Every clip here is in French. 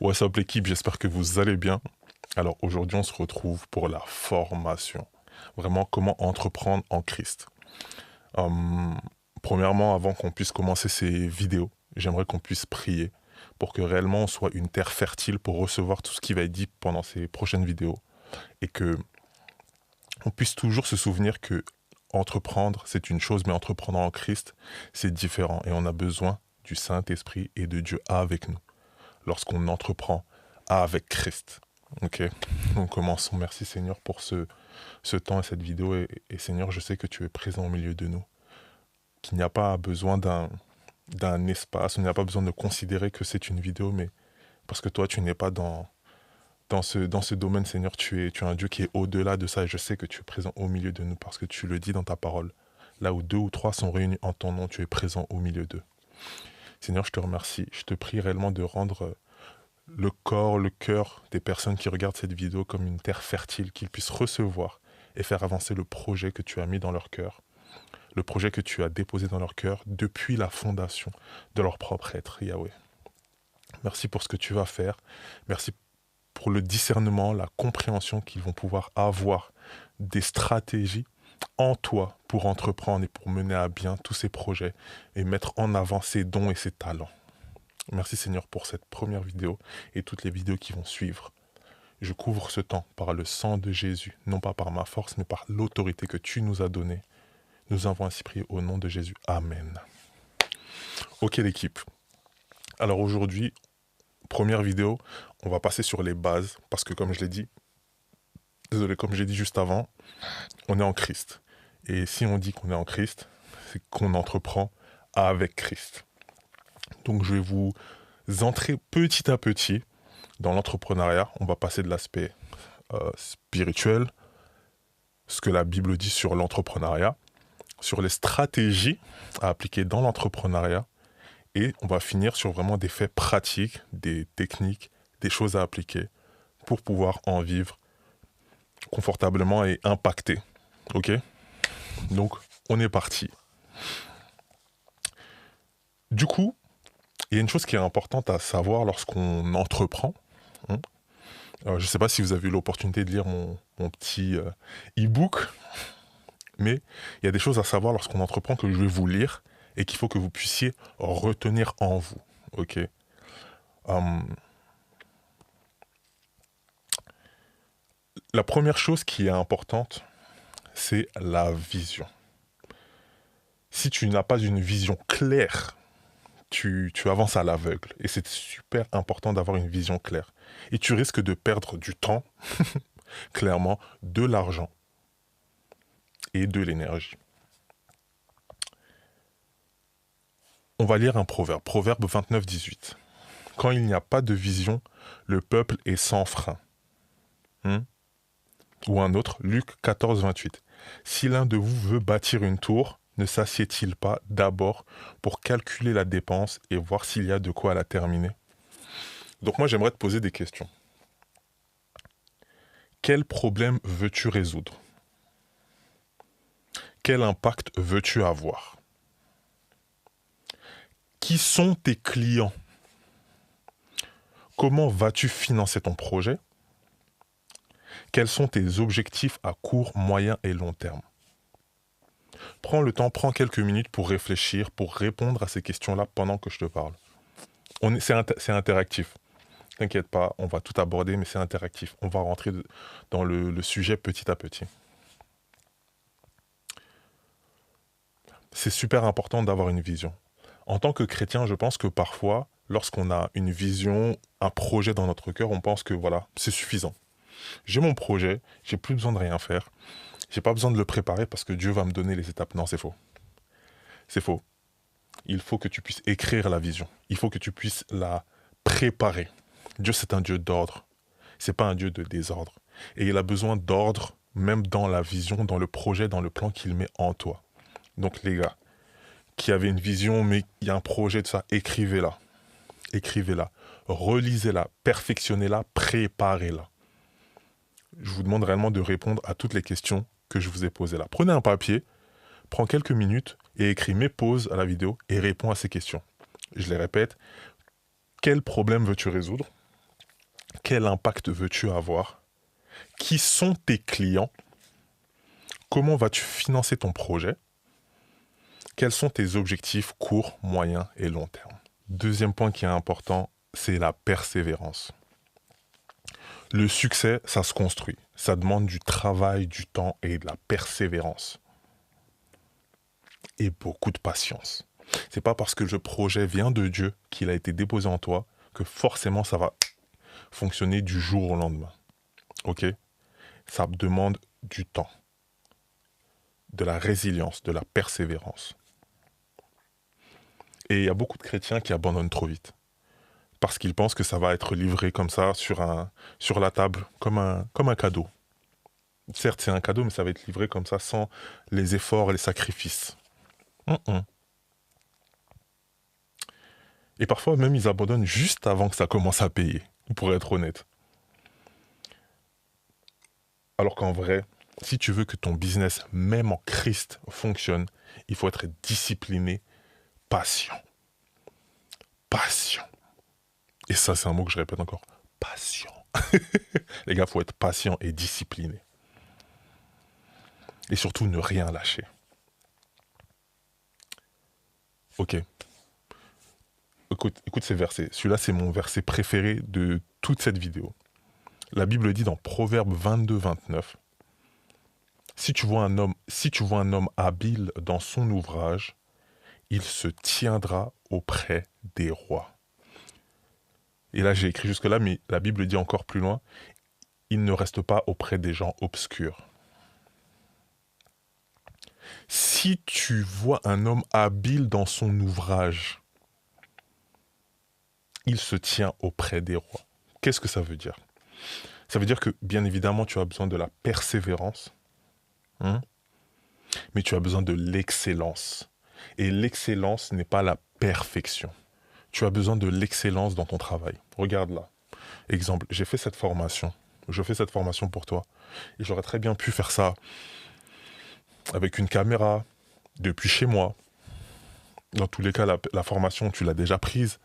What's up l'équipe, j'espère que vous allez bien. Alors aujourd'hui on se retrouve pour la formation. Vraiment comment entreprendre en Christ. Hum, Premièrement, avant qu'on puisse commencer ces vidéos, j'aimerais qu'on puisse prier pour que réellement on soit une terre fertile pour recevoir tout ce qui va être dit pendant ces prochaines vidéos. Et que on puisse toujours se souvenir que entreprendre c'est une chose, mais entreprendre en Christ c'est différent. Et on a besoin du Saint-Esprit et de Dieu avec nous lorsqu'on entreprend avec Christ. Ok, donc commençons. Merci Seigneur pour ce temps et cette vidéo. Et Seigneur, je sais que tu es présent au milieu de nous. Qu'il n'y a pas besoin d'un espace, on n'y a pas besoin de considérer que c'est une vidéo, mais parce que toi, tu n'es pas dans ce domaine, Seigneur, tu es un Dieu qui est au-delà de ça. Et je sais que tu es présent au milieu de nous parce que tu le dis dans ta parole. Là où 2 ou 3 sont réunis en ton nom, tu es présent au milieu d'eux. Seigneur, je te remercie. Je te prie réellement de rendre le corps, le cœur des personnes qui regardent cette vidéo comme une terre fertile, qu'ils puissent recevoir et faire avancer le projet que tu as mis dans leur cœur, le projet que tu as déposé dans leur cœur depuis la fondation de leur propre être, Yahweh. Merci pour ce que tu vas faire. Merci pour le discernement, la compréhension qu'ils vont pouvoir avoir des stratégies en toi pour entreprendre et pour mener à bien tous ces projets et mettre en avant ces dons et ces talents. Merci Seigneur pour cette première vidéo et toutes les vidéos qui vont suivre. Je couvre ce temps par le sang de Jésus, non pas par ma force, mais par l'autorité que tu nous as donnée. Nous avons ainsi prié au nom de Jésus. Amen. Ok l'équipe. Alors aujourd'hui, première vidéo, on va passer sur les bases, parce que comme je l'ai dit, comme j'ai dit juste avant, on est en Christ. Et si on dit qu'on est en Christ, c'est qu'on entreprend avec Christ. Donc je vais vous entrer petit à petit dans l'entrepreneuriat. On va passer de l'aspect spirituel, ce que la Bible dit sur l'entrepreneuriat, sur les stratégies à appliquer dans l'entrepreneuriat, et on va finir sur vraiment des faits pratiques, des techniques, des choses à appliquer pour pouvoir en vivre confortablement et impacter. Ok ? Donc, on est parti. Du coup, il y a une chose qui est importante à savoir lorsqu'on entreprend. Je ne sais pas si vous avez eu l'opportunité de lire mon petit e-book, mais il y a des choses à savoir lorsqu'on entreprend que je vais vous lire et qu'il faut que vous puissiez retenir en vous. Ok. La première chose qui est importante, c'est la vision. Si tu n'as pas une vision claire, tu avances à l'aveugle. Et c'est super important d'avoir une vision claire. Et tu risques de perdre du temps, clairement, de l'argent et de l'énergie. On va lire un proverbe. Proverbe 29-18. Quand il n'y a pas de vision, le peuple est sans frein. Ou un autre, Luc 14-28. Si l'un de vous veut bâtir une tour, ne s'assied-il pas d'abord pour calculer la dépense et voir s'il y a de quoi la terminer? Donc moi, j'aimerais te poser des questions. Quel problème veux-tu résoudre? Quel impact veux-tu avoir? Qui sont tes clients? Comment vas-tu financer ton projet? Quels sont tes objectifs à court, moyen et long terme? Prends le temps, prends quelques minutes pour réfléchir, pour répondre à ces questions-là pendant que je te parle. C'est interactif. T'inquiète pas, on va tout aborder, mais c'est interactif. On va rentrer dans le sujet petit à petit. C'est super important d'avoir une vision. En tant que chrétien, je pense que parfois, lorsqu'on a une vision, un projet dans notre cœur, on pense que voilà, c'est suffisant. J'ai mon projet, j'ai plus besoin de rien faire. J'ai pas besoin de le préparer parce que Dieu va me donner les étapes. Non, c'est faux. C'est faux. Il faut que tu puisses écrire la vision. Il faut que tu puisses la préparer. Dieu, c'est un Dieu d'ordre. C'est pas un Dieu de désordre. Et il a besoin d'ordre, même dans la vision, dans le projet, dans le plan qu'il met en toi. Donc les gars, qui avaient une vision, mais il y a un projet de ça, écrivez-la. Écrivez-la. Relisez-la. Perfectionnez-la. Préparez-la. Je vous demande réellement de répondre à toutes les questions que je vous ai posées là. Prenez un papier, prends quelques minutes et écris mes pauses à la vidéo et réponds à ces questions. Je les répète. Quel problème veux-tu résoudre? quel impact veux-tu avoir? Qui sont tes clients? Comment vas-tu financer ton projet? Quels sont tes objectifs court, moyen et long terme? Deuxième point qui est important, c'est la persévérance. Le succès, ça se construit. Ça demande du travail, du temps et de la persévérance. Et beaucoup de patience. C'est pas parce que le projet vient de Dieu, qu'il a été déposé en toi, que forcément ça va fonctionner du jour au lendemain. Ok? Ça demande du temps, de la résilience, de la persévérance. Et il y a beaucoup de chrétiens qui abandonnent trop vite. Parce qu'ils pensent que ça va être livré comme ça sur la table, comme un cadeau. Certes, c'est un cadeau, mais ça va être livré comme ça sans les efforts et les sacrifices. Et parfois même, ils abandonnent juste avant que ça commence à payer, pour être honnête. Alors qu'en vrai, si tu veux que ton business, même en Christ, fonctionne, il faut être discipliné, patient. Patient. Et ça, c'est un mot que je répète encore. Patient. Les gars, il faut être patient et discipliné. Et surtout, ne rien lâcher. Ok. Écoute ces versets. Celui-là, c'est mon verset préféré de toute cette vidéo. La Bible dit dans Proverbe 22-29, si tu vois un homme habile dans son ouvrage, il se tiendra auprès des rois. Et là, j'ai écrit jusque-là, mais la Bible dit encore plus loin, il ne reste pas auprès des gens obscurs. Si tu vois un homme habile dans son ouvrage, il se tient auprès des rois. Qu'est-ce que ça veut dire? Ça veut dire que, bien évidemment, tu as besoin de la persévérance, mais tu as besoin de l'excellence. Et l'excellence n'est pas la perfection. Tu as besoin de l'excellence dans ton travail. Regarde là. Exemple, j'ai fait cette formation. Je fais cette formation pour toi. Et j'aurais très bien pu faire ça avec une caméra, depuis chez moi. Dans tous les cas, la formation, tu l'as déjà prise.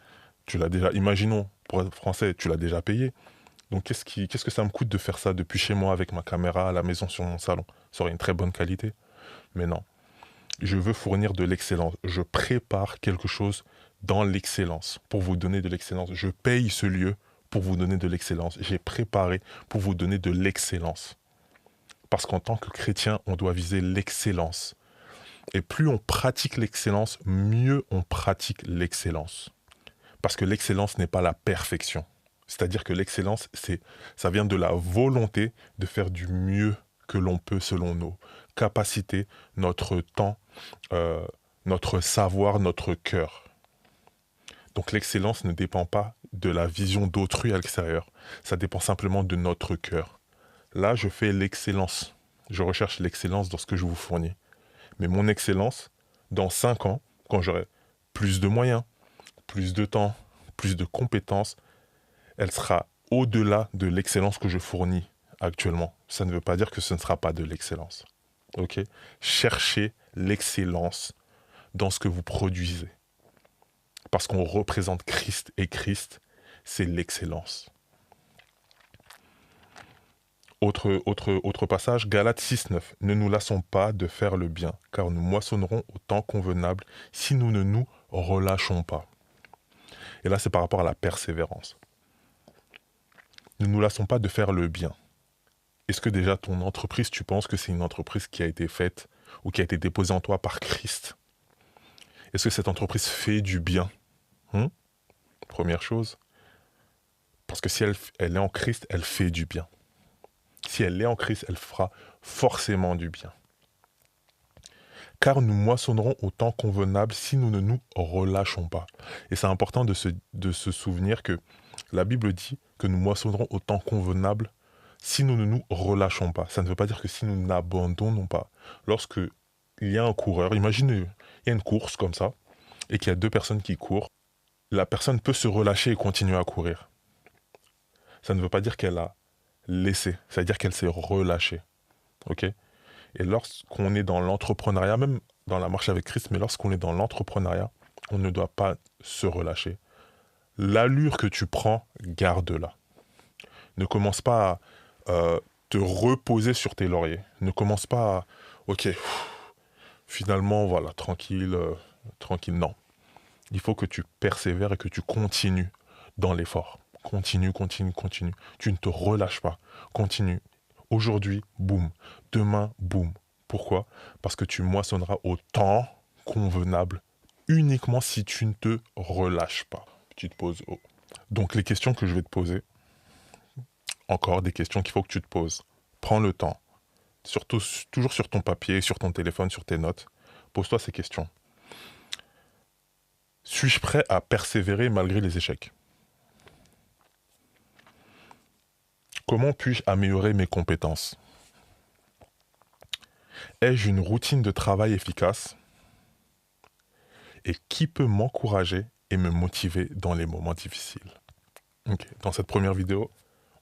Tu l'as déjà, imaginons, pour être français, tu l'as déjà payée. Donc qu'est-ce que ça me coûte de faire ça depuis chez moi avec ma caméra à la maison sur mon salon? Ça aurait une très bonne qualité. Mais non. Je veux fournir de l'excellence. Je prépare quelque chose dans l'excellence pour vous donner de l'excellence. Je paye ce lieu pour vous donner de l'excellence. J'ai préparé pour vous donner de l'excellence. Parce qu'en tant que chrétien, on doit viser l'excellence. Et plus on pratique l'excellence, mieux on pratique l'excellence. Parce que l'excellence n'est pas la perfection. C'est-à-dire que l'excellence, ça vient de la volonté de faire du mieux que l'on peut selon nos capacités, notre temps, notre savoir, notre cœur. Donc l'excellence ne dépend pas de la vision d'autrui à l'extérieur. Ça dépend simplement de notre cœur. Là, je fais l'excellence. Je recherche l'excellence dans ce que je vous fournis. Mais mon excellence, dans 5 ans, quand j'aurai plus de moyens, plus de temps, plus de compétences, elle sera au-delà de l'excellence que je fournis actuellement. Ça ne veut pas dire que ce ne sera pas de l'excellence. Ok? Cherchez l'excellence dans ce que vous produisez. Parce qu'on représente Christ et Christ, c'est l'excellence. Autre passage, Galates 6,9. Ne nous lassons pas de faire le bien, car nous moissonnerons au temps convenable si nous ne nous relâchons pas. Et là, c'est par rapport à la persévérance. Ne nous lassons pas de faire le bien. Est-ce que déjà ton entreprise, tu penses que c'est une entreprise qui a été faite ou qui a été déposée en toi par Christ? Est-ce que cette entreprise fait du bien? Première chose. Parce que si elle est en Christ, elle fait du bien. Si elle est en Christ, elle fera forcément du bien. Car nous moissonnerons au temps convenable si nous ne nous relâchons pas. Et c'est important de se souvenir que la Bible dit que nous moissonnerons au temps convenable si nous ne nous relâchons pas. Ça ne veut pas dire que si nous n'abandonnons pas. Lorsque il y a un coureur, imaginez, il y a une course comme ça, et qu'il y a 2 personnes qui courent, la personne peut se relâcher et continuer à courir. Ça ne veut pas dire qu'elle a laissé, ça veut dire qu'elle s'est relâchée. Ok? Et lorsqu'on est dans l'entrepreneuriat, même dans la marche avec Christ, mais lorsqu'on est dans l'entrepreneuriat, on ne doit pas se relâcher. L'allure que tu prends, garde-la. Ne commence pas à te reposer sur tes lauriers. Ne commence pas à, ok, finalement, voilà, tranquille, tranquille. Non. Il faut que tu persévères et que tu continues dans l'effort. Continue, continue, continue. Tu ne te relâches pas. Continue. Aujourd'hui, boum. Demain, boum. Pourquoi? Parce que tu moissonneras au temps convenable uniquement si tu ne te relâches pas. Petite pause. Oh. Donc les questions que je vais te poser, encore des questions qu'il faut que tu te poses. Prends le temps. Surtout, toujours sur ton papier, sur ton téléphone, sur tes notes. Pose-toi ces questions. Suis-je prêt à persévérer malgré les échecs? Comment puis-je améliorer mes compétences? Ai-je une routine de travail efficace? Et qui peut m'encourager et me motiver dans les moments difficiles? Okay. Dans cette première vidéo,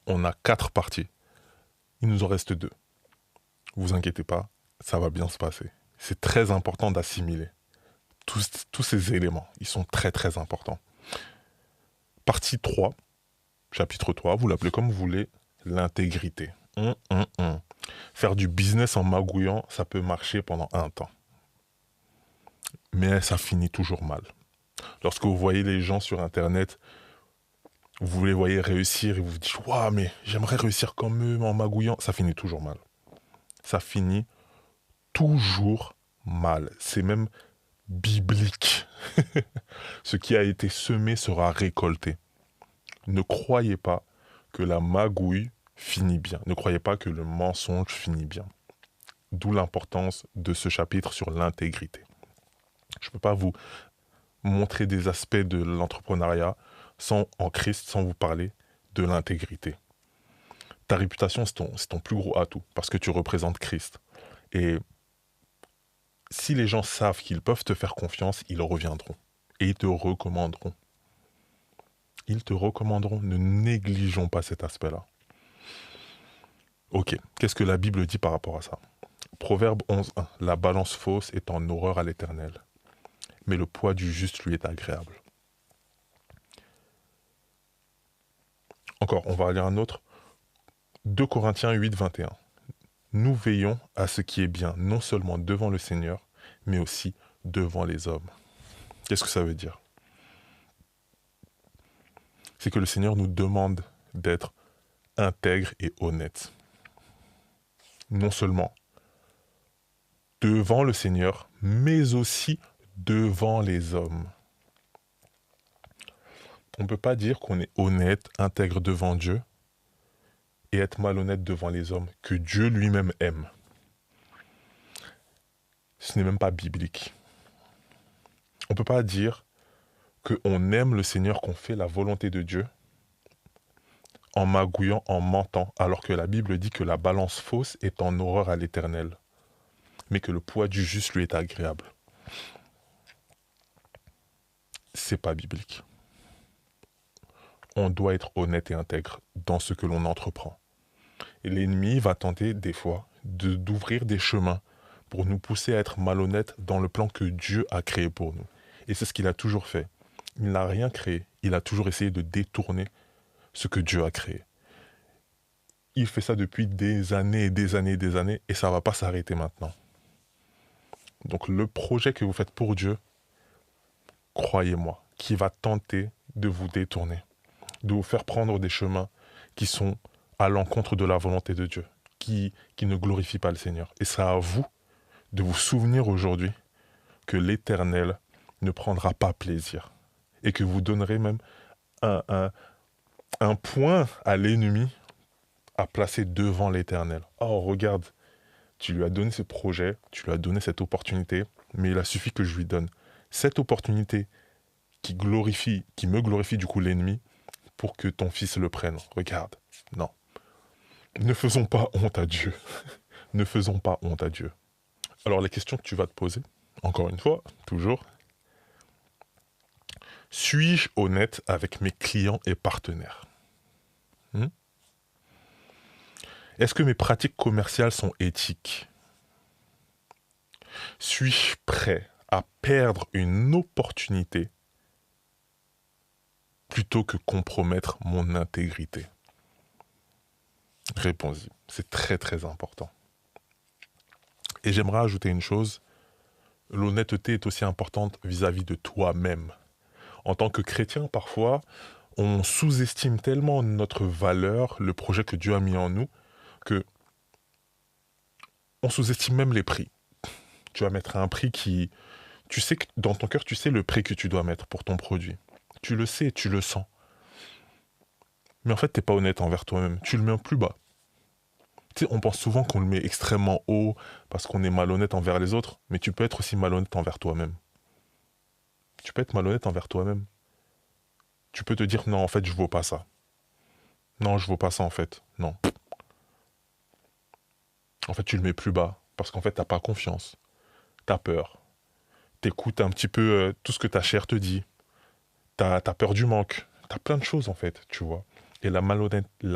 on a 4 parties. Il nous en reste 2. Vous inquiétez pas, ça va bien se passer. C'est très important d'assimiler tous ces éléments. Ils sont très très importants. Partie 3, chapitre 3, vous l'appelez comme vous voulez, l'intégrité. Faire du business en magouillant, ça peut marcher pendant un temps. Mais ça finit toujours mal. Lorsque vous voyez les gens sur Internet, vous les voyez réussir et vous vous dites « Waouh, mais j'aimerais réussir comme eux en magouillant », ça finit toujours mal. Ça finit toujours mal. C'est même biblique. Ce qui a été semé sera récolté. Ne croyez pas que la magouille finit bien. Ne croyez pas que le mensonge finit bien. D'où l'importance de ce chapitre sur l'intégrité. Je ne peux pas vous montrer des aspects de l'entrepreneuriat en Christ sans vous parler de l'intégrité. Ta réputation, c'est ton plus gros atout parce que tu représentes Christ. Et si les gens savent qu'ils peuvent te faire confiance, ils reviendront et ils te recommanderont. Ils te recommanderont. Ne négligeons pas cet aspect-là. Ok, qu'est-ce que la Bible dit par rapport à ça? Proverbe 11.1. La balance fausse est en horreur à l'Éternel, mais le poids du juste lui est agréable. Encore, on va lire un autre. 2 Corinthiens 8.21. Nous veillons à ce qui est bien, non seulement devant le Seigneur, mais aussi devant les hommes. Qu'est-ce que ça veut dire? C'est que le Seigneur nous demande d'être intègres et honnêtes. Non seulement devant le Seigneur, mais aussi devant les hommes. On ne peut pas dire qu'on est honnête, intègre devant Dieu et être malhonnête devant les hommes, que Dieu lui-même aime. Ce n'est même pas biblique. On ne peut pas dire qu'on aime le Seigneur, qu'on fait la volonté de Dieu en magouillant, en mentant, alors que la Bible dit que la balance fausse est en horreur à l'Éternel, mais que le poids du juste lui est agréable. C'est pas biblique. On doit être honnête et intègre dans ce que l'on entreprend. Et l'ennemi va tenter des fois d'ouvrir des chemins pour nous pousser à être malhonnêtes dans le plan que Dieu a créé pour nous. Et c'est ce qu'il a toujours fait. Il n'a rien créé, il a toujours essayé de détourner ce que Dieu a créé. Il fait ça depuis des années et des années et des années, et ça ne va pas s'arrêter maintenant. Donc le projet que vous faites pour Dieu, croyez-moi, qui va tenter de vous détourner, de vous faire prendre des chemins qui sont à l'encontre de la volonté de Dieu, qui ne glorifient pas le Seigneur. Et c'est à vous de vous souvenir aujourd'hui que l'Éternel ne prendra pas plaisir et que vous donnerez même un point à l'ennemi à placer devant l'Éternel. Oh, regarde, tu lui as donné ce projet, tu lui as donné cette opportunité, mais il a suffi que je lui donne cette opportunité qui me glorifie du coup l'ennemi, pour que ton fils le prenne. Regarde, non. Ne faisons pas honte à Dieu. Ne faisons pas honte à Dieu. Alors les questions que tu vas te poser, encore une fois, toujours. Suis-je honnête avec mes clients et partenaires? Est-ce que mes pratiques commerciales sont éthiques? Suis-je prêt à perdre une opportunité plutôt que compromettre mon intégrité? Réponds-y. C'est très très important. Et j'aimerais ajouter une chose, l'honnêteté est aussi importante vis-à-vis de toi-même. En tant que chrétien, parfois, on sous-estime tellement notre valeur, le projet que Dieu a mis en nous, que on sous-estime même les prix. Tu vas mettre un prix qui... Tu sais que dans ton cœur, tu sais le prix que tu dois mettre pour ton produit. Tu le sais, tu le sens. Mais en fait, t'es pas honnête envers toi-même. Tu le mets plus bas. Tu sais, on pense souvent qu'on le met extrêmement haut parce qu'on est malhonnête envers les autres, mais tu peux être aussi malhonnête envers toi-même. Tu peux être malhonnête envers toi-même. Tu peux te dire non, en fait, je vaux pas ça. Non, je vaux pas ça en fait. Non. En fait, tu le mets plus bas parce qu'en fait, t'as pas confiance. T'as peur. T'écoutes un petit peu tout ce que ta chair te dit. T'as peur du manque. T'as plein de choses en fait, tu vois. Et la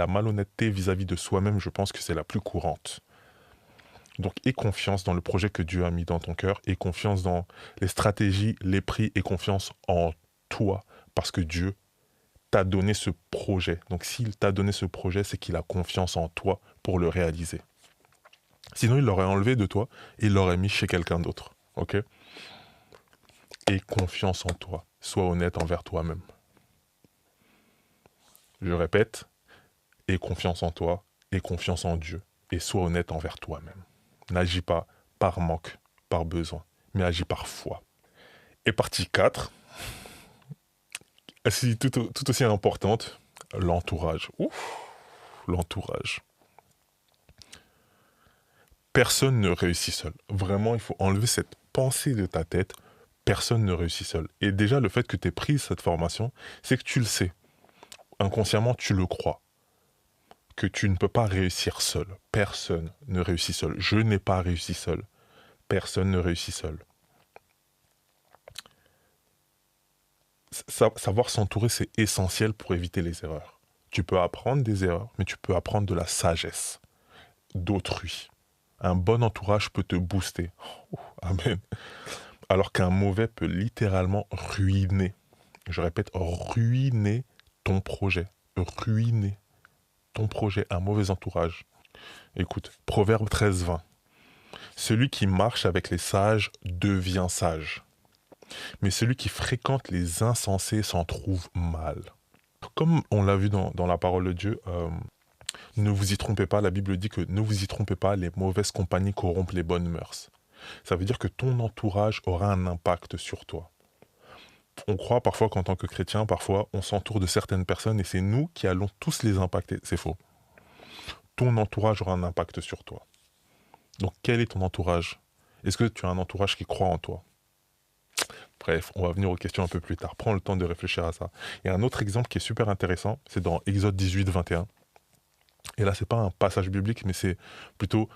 malhonnêteté vis-à-vis de soi-même, je pense que c'est la plus courante. Donc, aie confiance dans le projet que Dieu a mis dans ton cœur, aie confiance dans les stratégies, les prix, et confiance en toi, parce que Dieu t'a donné ce projet. Donc, s'il t'a donné ce projet, c'est qu'il a confiance en toi pour le réaliser. Sinon, il l'aurait enlevé de toi et il l'aurait mis chez quelqu'un d'autre. Ok? Aie confiance en toi. Sois honnête envers toi-même. Je répète, aie confiance en toi, aie confiance en Dieu et sois honnête envers toi-même. N'agis pas par manque, par besoin, mais agis par foi. Et partie 4, tout aussi importante, l'entourage. Ouf, l'entourage. Personne ne réussit seul. Vraiment, il faut enlever cette pensée de ta tête. Personne ne réussit seul. Et déjà, le fait que tu aies pris cette formation, c'est que tu le sais. Inconsciemment, tu le crois. Que tu ne peux pas réussir seul. Personne ne réussit seul. Je n'ai pas réussi seul. Personne ne réussit seul. Savoir s'entourer, c'est essentiel pour éviter les erreurs. Tu peux apprendre des erreurs, mais tu peux apprendre de la sagesse d'autrui. Un bon entourage peut te booster. Oh, amen. Alors qu'un mauvais peut littéralement ruiner. Je répète, ruiner ton projet. Ruiner ton projet. Un mauvais entourage. Écoute, Proverbe 13-20. Celui qui marche avec les sages devient sage. Mais celui qui fréquente les insensés s'en trouve mal. Comme on l'a vu dans la parole de Dieu, ne vous y trompez pas, la Bible dit que ne vous y trompez pas, les mauvaises compagnies corrompent les bonnes mœurs. Ça veut dire que ton entourage aura un impact sur toi. On croit parfois qu'en tant que chrétien, parfois on s'entoure de certaines personnes et c'est nous qui allons tous les impacter. C'est faux. Ton entourage aura un impact sur toi. Donc quel est ton entourage? Est-ce que tu as un entourage qui croit en toi? Bref, on va venir aux questions un peu plus tard. Prends le temps de réfléchir à ça. Il y a un autre exemple qui est super intéressant, c'est dans Exode 18-21. Et là, c'est pas un passage biblique, mais c'est plutôt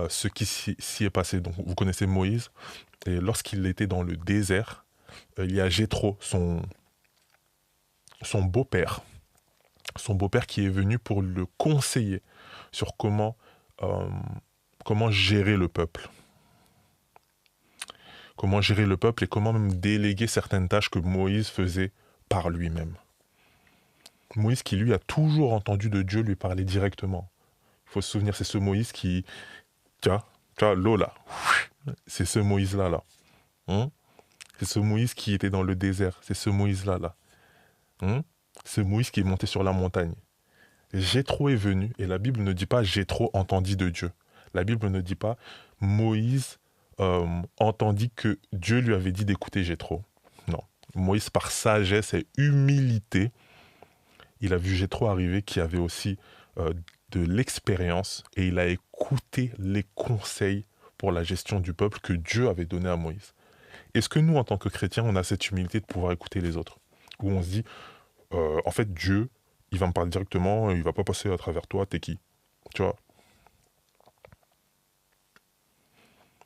ce qui s'y est passé. Donc, vous connaissez Moïse, et lorsqu'il était dans le désert, il y a Jéthro, son beau-père, qui est venu pour le conseiller sur euh, comment gérer le peuple. Comment gérer le peuple et comment même déléguer certaines tâches que Moïse faisait par lui-même. Moïse qui, lui, a toujours entendu de Dieu lui parler directement. Il faut se souvenir, c'est ce Moïse qui... Tu vois, l'eau là. C'est ce Moïse-là, là. C'est ce Moïse qui était dans le désert. C'est ce Moïse-là, là. Ce Moïse qui est monté sur la montagne. Jéthro est venu, et la Bible ne dit pas Jéthro entendit de Dieu. La Bible ne dit pas Moïse entendit que Dieu lui avait dit d'écouter Jéthro. Non. Moïse, par sagesse et humilité, il a vu Jéthro arriver qui avait aussi de l'expérience et il a écouté les conseils pour la gestion du peuple que Dieu avait donné à Moïse. Est-ce que nous, en tant que chrétiens, on a cette humilité de pouvoir écouter les autres? Où on se dit, en fait, Dieu, il va me parler directement, il va pas passer à travers toi, t'es qui? Tu vois?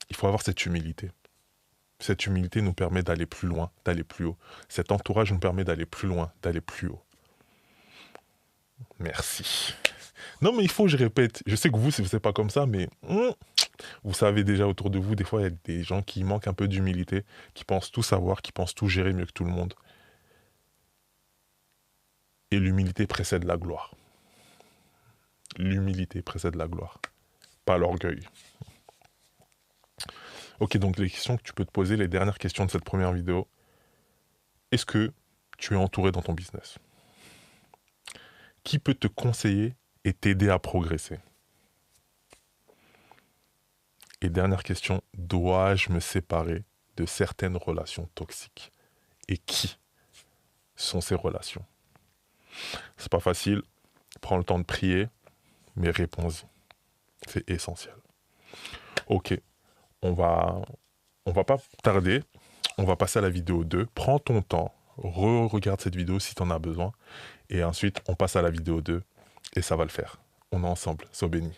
Il faut avoir cette humilité. Cette humilité nous permet d'aller plus loin, d'aller plus haut. Cet entourage nous permet d'aller plus loin, d'aller plus haut. Merci. Non, mais il faut que je répète. Je sais que vous, c'est pas comme ça, mais vous savez déjà autour de vous, des fois, il y a des gens qui manquent un peu d'humilité, qui pensent tout savoir, qui pensent tout gérer mieux que tout le monde. Et l'humilité précède la gloire. l'humilité précède la gloire, pas l'orgueil. Ok, donc les questions que tu peux te poser, les dernières questions de cette première vidéo. Est-ce que tu es entouré dans ton business? Qui peut te conseiller et t'aider à progresser? Et dernière question, dois-je me séparer de certaines relations toxiques? Et qui sont ces relations? C'est pas facile, prends le temps de prier, mais réponds-y. C'est essentiel. Ok, on va pas tarder, on va passer à la vidéo 2. Prends ton temps, regarde cette vidéo si tu en as besoin, et ensuite on passe à la vidéo 2, et ça va le faire. On est ensemble, sois béni.